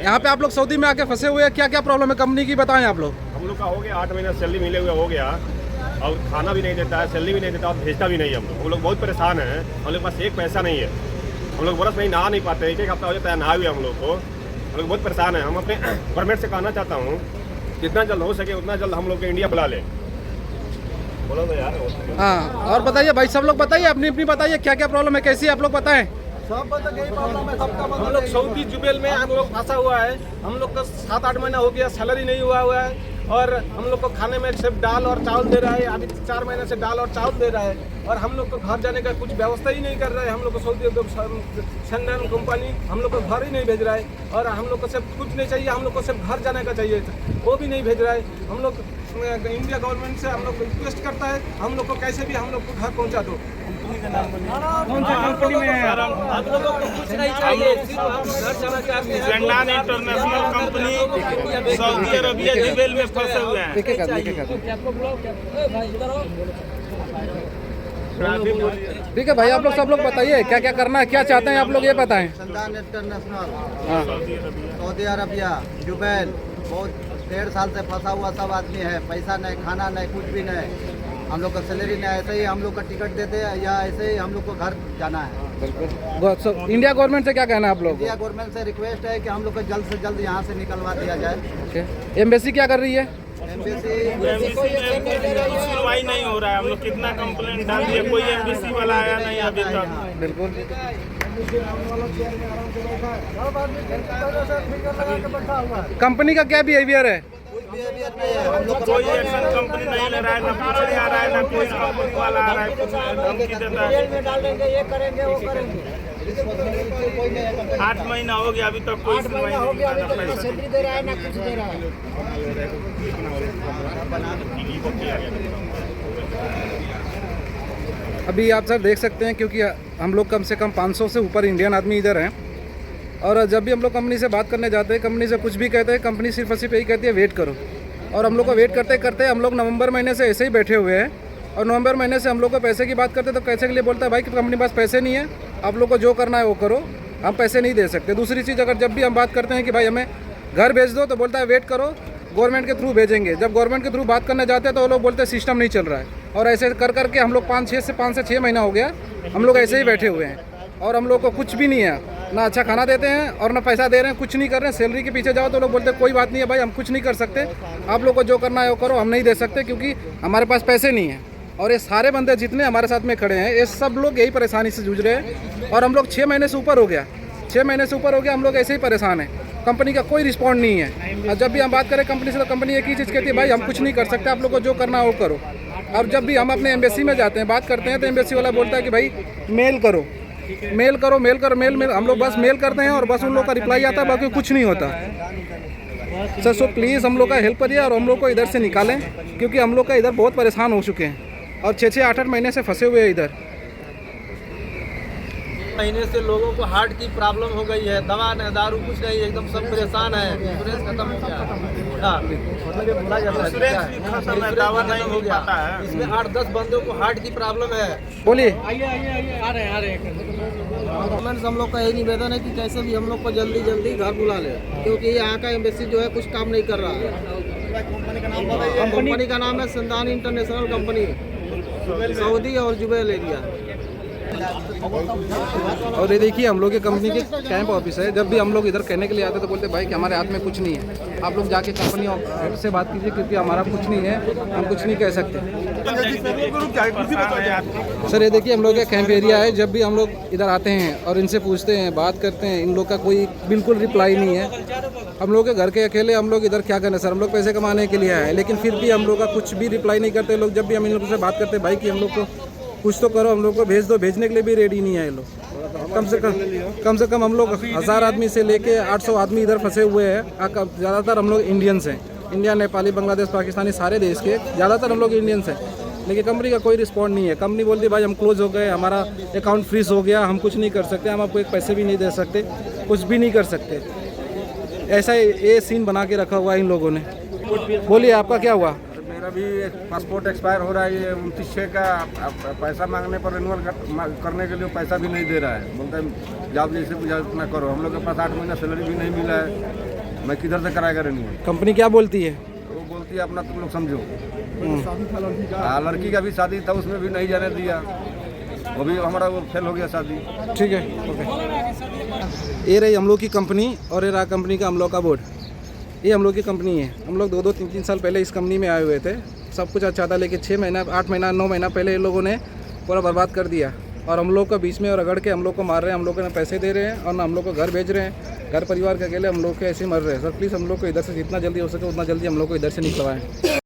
यहाँ पे आप लोग सऊदी में आके फंसे हुए हैं, क्या क्या प्रॉब्लम है कंपनी की बताएं आप लोग। हम लोग का हो गया 8 महीना सैलरी मिले हुए हो गया, और खाना भी नहीं देता है, सैलरी भी नहीं देता और भेजता भी नहीं है। हम लोग बहुत परेशान हैं, हम लोग के पास एक पैसा नहीं है। हम लोग बरस में नहा नहीं पाते, एक हफ्ता हो जाता है नहा हुए हम लोग को। हम लोग बहुत परेशान हैं। हम अपने गवर्नमेंट से कहना चाहता हूँ जितना जल्द हो सके उतना जल्द हम लोग को इंडिया बुला ले। बोलो तो यार। हाँ और बताइए भाई, सब लोग बताइए, अपनी अपनी बताइए क्या क्या प्रॉब्लम है, कैसी आप लोग बताएं। हम लोग सऊदी जुबेल में हम लोग फंसा हुआ है। हम लोग का 7-8 महीना हो गया, सैलरी नहीं हुआ है, और हम लोग को खाने में सिर्फ दाल और चावल दे रहा है। अभी 4 महीने से दाल और चावल दे रहा है, और हम लोग को घर जाने का कुछ व्यवस्था ही नहीं कर रहा है। हम लोग को सऊदी संदान कंपनी हम लोग को घर ही नहीं भेज रहा है, और हम लोग को सिर्फ कुछ नहीं चाहिए, हम लोग को सिर्फ घर जाने का चाहिए, वो भी नहीं भेज रहा है। हम लोग इंडिया गवर्नमेंट से हम लोग रिक्वेस्ट करता है, हम लोग को कैसे भी हम लोग को घर पहुँचा दो। कौन सा कंपनी में है? हम लोगों को कुछ नहीं चाहिए, सिर्फ हम घर जाना चाहते हैं। Sandan international company Saudi Arabia Jubail में फंसे हुए हैं। ठीक है भाई, आप लोग सब लोग बताइए क्या क्या करना है, क्या चाहते हैं आप लोग ये बताएं। संदान इंटरनेशनल सऊदी अरबिया जुबैल बहुत 1.5 साल से फंसा हुआ सब आदमी है। पैसा नहीं, खाना नहीं, कुछ भी नहीं। हम लोग का सैलरी नहीं, ऐसे ही हम लोग का टिकट देते हैं या ऐसे ही हम लोग को घर जाना है। बिल्कुल। इंडिया गवर्नमेंट से क्या कहना है आप लोग? इंडिया गवर्नमेंट से रिक्वेस्ट है कि हम लोग को जल्द से जल्द यहाँ से निकलवा दिया जाए। एम्बेसी क्या कर रही है? सुनवाई नहीं हो रहा है। हम लोग कितना कंप्लेंट डाल दिए, कोई एमबीसी वाला आया नहीं अभी तक। बिल्कुल। कंपनी का क्या बिहेवियर है? कोई एक्शन कंपनी नहीं ले रहा है, ना पूछने आ रहा है, ना कोई कंपनी वाला आ रहा है, कुछ धमकी देता है। 8 महीना हो गया, अभी तक कोई सुनवाई नहीं। सैलरी दे रहा है ना कुछ दे रहा है। अभी आप सर देख सकते हैं, क्योंकि हम लोग कम से कम 500 से ऊपर इंडियन आदमी इधर हैं, और जब भी हम लोग कंपनी से बात करने जाते हैं, कंपनी से कुछ भी कहते हैं, कंपनी सिर्फ यही कहती है वेट करो। और हम लोग को वेट करते करते हम लोग नवंबर महीने से ऐसे ही बैठे हुए हैं, और नवंबर महीने से हम लोग को पैसे की बात करते तो पैसे के लिए बोलता है भाई कि कंपनी के पास पैसे नहीं है, आप लोग को जो करना है वो करो, हम पैसे नहीं दे सकते। दूसरी चीज़, अगर जब भी हम बात करते हैं कि भाई हमें घर भेज दो, तो बोलता है वेट करो, गवर्नमेंट के थ्रू भेजेंगे। जब गवर्नमेंट के थ्रू बात करने जाते हैं तो वो लोग बोलते हैं सिस्टम नहीं चल रहा है। और ऐसे कर करके हम लोग 5 से 6 महीना हो गया हम लोग ऐसे ही बैठे हुए हैं, और हम लोग को कुछ भी नहीं है, ना अच्छा खाना देते हैं और ना पैसा दे रहे हैं, कुछ नहीं कर रहे हैं। सैलरी के पीछे जाओ तो लोग बोलते हैं कोई बात नहीं है भाई, हम कुछ नहीं कर सकते, आप लोग को जो करना है वो करो, हम नहीं दे सकते क्योंकि हमारे पास पैसे नहीं है। और ये सारे बंदे जितने हमारे साथ में खड़े हैं, ये सब लोग यही परेशानी से जूझ रहे हैं, और हम लोग 6 महीने से ऊपर हो गया, 6 महीने से ऊपर हो गया हम लोग ऐसे ही परेशान हैं। कंपनी का कोई रिस्पॉन्ड नहीं है, और जब भी हम बात करें कंपनी से तो कंपनी एक ही चीज़ कहती है भाई हम कुछ नहीं कर सकते, आप लोग को जो करना है वो करो। और जब भी हम अपने एम्बेसी में जाते हैं बात करते हैं तो एम्बेसी वाला बोलता है कि भाई मेल करो, मेल करो, मेल करो, मेल। हम लोग बस मेल करते हैं और बस उन लोग का रिप्लाई आता है, बाकी कुछ नहीं होता। सर सो प्लीज़ हम लोग का हेल्प करिए और हम लोग को इधर से निकालें, क्योंकि हम लोग का इधर बहुत परेशान हो चुके हैं और 6-6, 8-8 महीने से फंसे हुए हैं इधर। महीने से लोगों को हार्ट की प्रॉब्लम हो गई है, दवा नहीं, दारू कुछ नहीं, एकदम सब परेशान है। इंश्योरेंस खत्म हो गया, दावा नहीं हो पाता है। इसमें 8-10 बंदों को हार्ट की प्रॉब्लम है। बोलिए। आ रहे हैं। हम लोग का यही निवेदन है कि कैसे भी हम लोग को जल्दी जल्दी घर बुला ले, क्योंकि यहाँ का एम्बेसी जो है कुछ काम नहीं कर रहा है। कंपनी का नाम है संदान इंटरनेशनल कंपनी, सऊदी और जुबैल एरिया। और ये देखिए हम लोग के कंपनी के कैंप ऑफिस है। जब भी हम लोग इधर कहने के लिए आते हैं तो बोलते हैं भाई कि हमारे हाथ में कुछ नहीं है, आप लोग जाके कंपनी से बात कीजिए क्योंकि हमारा कुछ नहीं है, हम कुछ नहीं कह सकते। सर ये देखिए हम लोग का कैंप एरिया है। जब भी हम लोग इधर आते हैं और इनसे पूछते हैं, बात करते हैं, इन लोग का कोई बिल्कुल रिप्लाई नहीं है। हम लोग के घर के अकेले हम लोग इधर क्या करें सर, हम लोग पैसे कमाने के लिए आए, लेकिन फिर भी हम लोग का कुछ भी रिप्लाई नहीं करते लोग। जब भी हम इन लोगों से बात करते हैं भाई कि हम लोग को कुछ तो करो, हम लोग को भेज दो, भेजने के लिए भी रेडी नहीं है ये लोग। कम से कम हम लोग 1000 आदमी से लेके 800 आदमी इधर फंसे हुए हैं। ज़्यादातर हम लोग इंडियंस हैं, इंडिया, नेपाली, बांग्लादेश, पाकिस्तानी, सारे देश के ज़्यादातर हम लोग इंडियंस हैं। लेकिन कंपनी का कोई रिस्पॉन्ड नहीं है। कंपनी बोलती है भाई हम क्लोज हो गए, हमारा अकाउंट फ्रीज हो गया, हम कुछ नहीं कर सकते, हम आपको एक पैसे भी नहीं दे सकते, कुछ भी नहीं कर सकते। ऐसा ये सीन बना के रखा हुआ है इन लोगों ने। बोलिए आपका क्या हुआ? मेरा भी पासपोर्ट एक्सपायर हो रहा है, ये 29/6 का पैसा मांगने पर रिन्यूअल करने के लिए पैसा भी नहीं दे रहा है। बोलते हैं जॉब जैसे इतना करो। हम लोग के पास 8 महीना सैलरी भी नहीं मिला है, मैं किधर से कराएगा रेन्यू? कंपनी क्या बोलती है? वो बोलती है अपना तुम लोग समझो। हाँ, लड़की का भी शादी था, उसमें भी नहीं जाने दिया, वो भी हमारा वो फेल हो गया शादी। ठीक है, ओके। ये रही हम लोग की कंपनी और ये रहा कंपनी का हम लोग का बोर्ड। ये हम लोग की कंपनी है। हम लोग 2-2, 3-3 साल पहले इस कंपनी में आए हुए थे। सब कुछ अच्छा था, लेकिन 6 महीना, 8 महीना, 9 महीना पहले ये लोगों ने पूरा बर्बाद कर दिया और हम लोग को बीच में रगड़ के हम लोग को मार रहे हैं। हम लोग को ना पैसे दे रहे हैं और ना हम लोग को घर भेज रहे हैं। घर परिवार के अकेले हम लोग के ऐसे मर रहे हैं। सर प्लीज़ हम लोग को इधर से जितना जल्दी हो सके उतना जल्दी हम लोग को इधर से निकलवाएं।